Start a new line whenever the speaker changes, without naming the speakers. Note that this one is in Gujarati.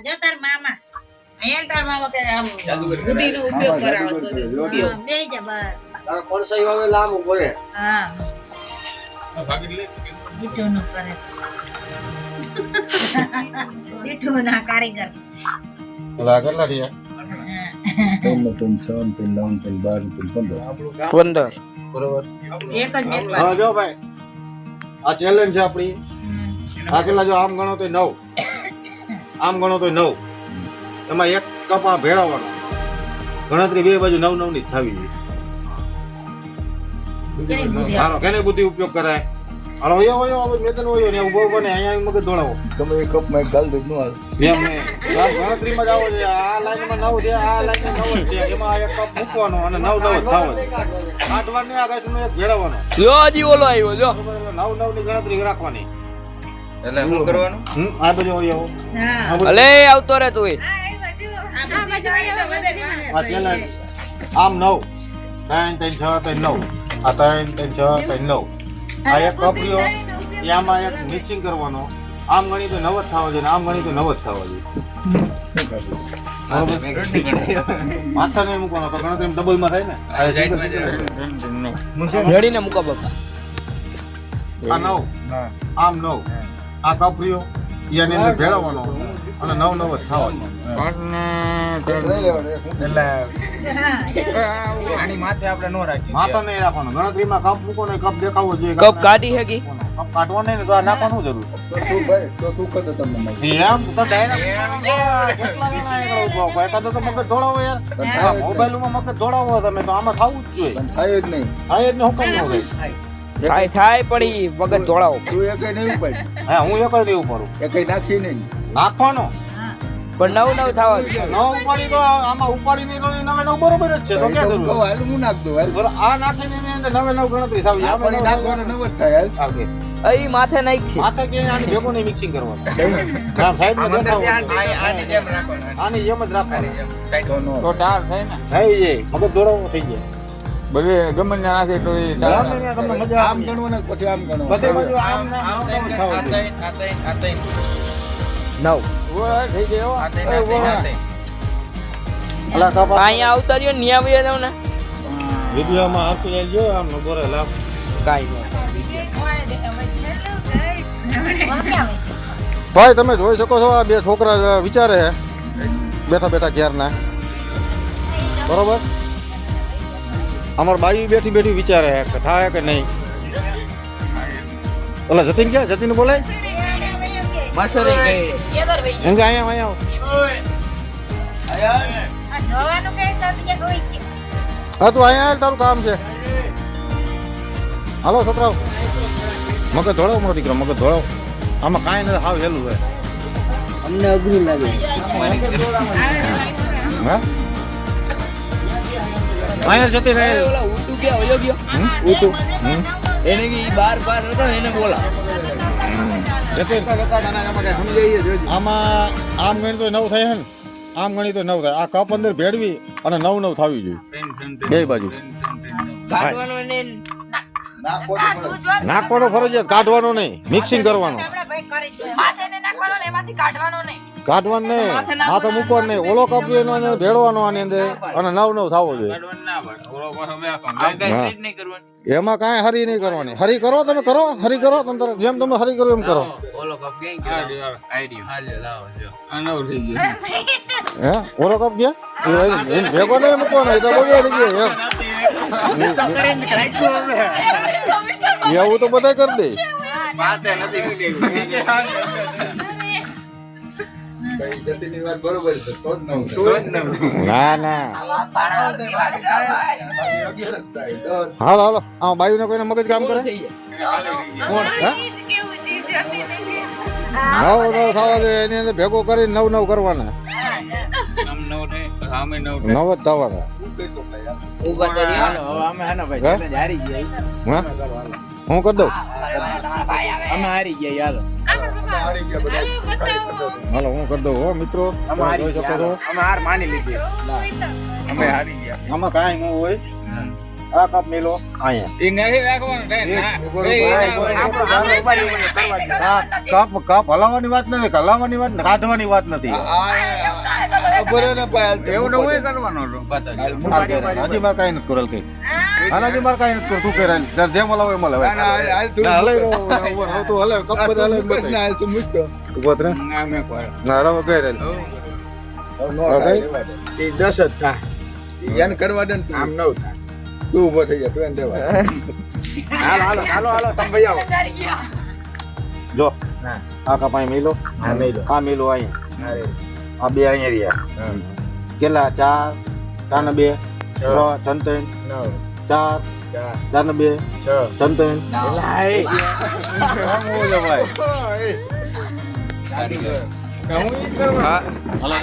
જો તાર મામા અહીંયા તાર મામા કે આમ બુદ્ધિનો ઉપયોગ કરાવો તો બે જ બસ
તારો પડસાઈ આવે લાંબુ પડે
હા
ભાગી લે
દીઠું કરે દીઠું ના કારીગર
ઓલા કેટલા રહ્યા?
3 3 6 3 9 3 12
15
બરોબર.
એક જ મેચ
હા જો ભાઈ આ ચેલેન્જ છે આપણી. આ કેટલા જો આમ ગણો તો 9, આમ ગણો તો 9, એમાં એક કપ આ ભેળવવાનો. ગણતરી બે બાજુ 9 9 ની જ થવી જોઈએ. હાલો કેને બુદ્ધિ ઉપયોગ કરાય? હાલો ઓયો મેદન ઓયો ને ઉભો બને અહીંયા મગજ દોડાવો.
તમે એક કપ માં ગાલ દે નો હાલ.
એમ ને આ ગણતરીમાં જ આવો છે. આ લાઈનમાં 9 છે, આ લાઈનમાં 9 છે. એમાં એક કપ મૂકવાનો અને 9 9 થવાનો. કાઢવાનો આ ગાંઠનો એક ભેળવવાનો.
જો હજી ઓલો આવ્યો જો
9 9 ની ગણતરી રાખવાની.
એટલે શું કરવાનું
આ બાજુ ઓયો.
હા
અલે આવતો રે તું
આ ચેલેન્જ આમ 9 3 3 6 3 9 આ 3 3 6 3 9 આ એક કપ લ્યો એમાં એક મિક્સિંગ કરવાનો. આમ ગણી તો 9 જ થવા જોઈએ, આમ ગણી તો 9 જ થવા જોઈએ. માથા નહીં મૂકવાનો તો ગણતરી ડબલ માં થાય ને.
જડીને મૂકો બાપા
આ 9 આમ 9 આ કપ લ્યો એની અંદર ભેળવવાનો અને 9 9 જ થવાનું.
આની માથે આપણે નો રાખીએ
માથા નહીં રાખવાનો. ગણતરીમાં કપ મૂકો ને કપ દેખાવો જોઈએ.
કપ કાઢી હકી
કપ કાઢવો નહીં ને તો આ નાખવાનું જરૂર છે.
તો તું ભાઈ તો તું કરતો તમને નહીં.
એમ તો ડાયરેક્ટ કેટલા જણા આગળ ઉભા હોય? એકાદો તો મગજ દોડાવો યાર. આ મોબાઈલમાં મગજ દોડાવો તમે તો આમાં થવું જ જોઈએ.
પણ થાય જ નહીં.
આ જ ને હુકમ ન થાય.
થાય પડી વગર ધોળાવો
તું એકે નહીં ઉપાડ.
હા હું એક જ રહેવું પડું.
એકે નાખી નહીં.
નાખવાનો
પણ નવ થવા
ન ઉપાડી તો આમાં ઉપાડી નહીં તો 9 9 બરોબર જ છે. તો ક્યાં
કહું
જરૂર?
હાલ હું નાખ દઉં હાલ.
બરોબર, આ નાખીને એની અંદર 9 9 ગણતરી થાવી.
આ પાણી નાખવાનું નવ જ થાય હાલ.
ઓકે
અહીં માથે નાખ છે
માથે કે આની ભેગો નહીં મિક્સિંગ કરવાનું. હા સાઈડ માં દેખાવો.
આની જેમ રાખવાનું
આની જેમ જ રાખવાનું.
તો નો
તો ટાર થાય ને
થઈ જાય મગજ દોડાવો થઈ જાય.
ભલે ગમે ત્યાં નાખે તો એ
ગમે ત્યાં તમને મજા
આમ
આવે.
ગણવાના પછી આમ
બધે
ગણવાના.
બાજુ આમ ને આમ જ થવું જોઈએ.
નવ
થઈ ગયો
અલા કાપા
અહીંયા આવતા રહ્યો ને આવી જાવ ને
વિડિયોમાં આપી લેજો આમ નબરે લાવ.
કાઈ
ભાઈ તમે જોઈ શકો છો આ બે છોકરા વિચારે છે બેઠા બેઠા ઘેરના. બરોબર, અમાર બાઈ બેઠી બેઠી વિચારે છે કે થાય કે નહીં. ઓલા જતીન ક્યાં? જતીન બોલાય
માસરે ગઈ
એમ કે અહીંયા આવો.
જોવાનું કે તો કે હોય છે
હા તું અહીંયા આવ, તારું કામ છે. હાલો છોકરાઓ મગજ ધોળાવો મારો દીકરો, મગજ ધોળાવો. આમાં કાંઈ નથી, હાવ હેલું છે.
અમને અઘરું લાગે
હા અહીંયા જતી રહે.
ઓલા ઉતું કે ઓયો ગયો
ઉતું
એને કે બાર હતો એને બોલા
જતીન આમાં આમ ગણી તો 9 થાય ને, આમ ગણી તો 9 થાય. આ કપ અંદર ભેળવી અને 9 9 થવી જોઈએ બે બાજુ.
કાઢવાનો ને
નાખવાનો ફરજિયાત, કાઢવાનો નહીં. મિક્સિંગ કરવાનું.
આપણે ભાઈ કરી જ
માથે ને નાખવાનો ને એમાંથી કાઢવાનો નહીં.
કાઢવાનું નહીં, માથે મૂકવાનું નહીં. ઓલો કપ એનો અંદર ભેળવાનો આની અંદર અને 9 9 થવો જોઈએ. એમાં કાંઈ હરી નહીં કરવાની. હરી કરો તમે, કરો હરી કરો તમે, જેમ તમે હરી કરો એમ કરો. હે ઓલો કપ ગયા એમ ભેગો નહીં મૂકવાનો. એ તો બગાડી ગયો એમ. એવું તો બધા કરી દે.
જતીની વાત બરોબર છે. તો જ નવ
ના ના હાલો હાલો આ બાયુ ને કોઈને મગજ કામ કરે.
થઈ જાય
કોણ હે? 9 9 થવા દે. એની અંદર ભેગો કરીને 9 9 કરવાના. 9 જ થવાના.
ઉપર ચડી
અમે હે ને
હે?
ભાઈ હારી ગયા
હા હું કરી દઉં.
તમારા ભાઈ આવે
અમે હારી ગયા યાર
હારી ગયા બધા.
હાલો હું કરી દઉં હો મિત્રો.
અમે હારી
જોઈ શકો છો.
ગયા અમે હાર માની લીધી અમે હારી ગયા
આમાં કાંઈ ન હોય. આ કપ મેલો અહીંયા
એ નથી રાખવાનું
આ કપ કપ હલાવવાની વાત નથી હલાવવાની વાત નથી, કાઢવાની વાત નથી
એવું તો હું કરવાનો હતો
હજી મારે કઈ નથી કરેલ કઈ હજી મારે કઈ નથી કરું તું કરે જેમ હલાવે એમ હલાવે તું હલાવે કપ બધા હલાવે ઉભો રહે
ના મેં કોઈ
ના હલાવે કઈ રહે
એ 10 જ થાય
એને કરવા દે ને
આમ 9 થાય
તું ઊભો થઈ જા તું એને દેવા
હાલો તમે ભાઈ આવો
જો
હા.
આ કપ અહીં મેલો
હા મેલો
આ મેલો અહીંયા
અરે
આ બે અહીંયા રહ્યા કેટલા 4 4 ને 2 6 6
9
4 4 ને 2
6
6
લાઈ
હા
હલો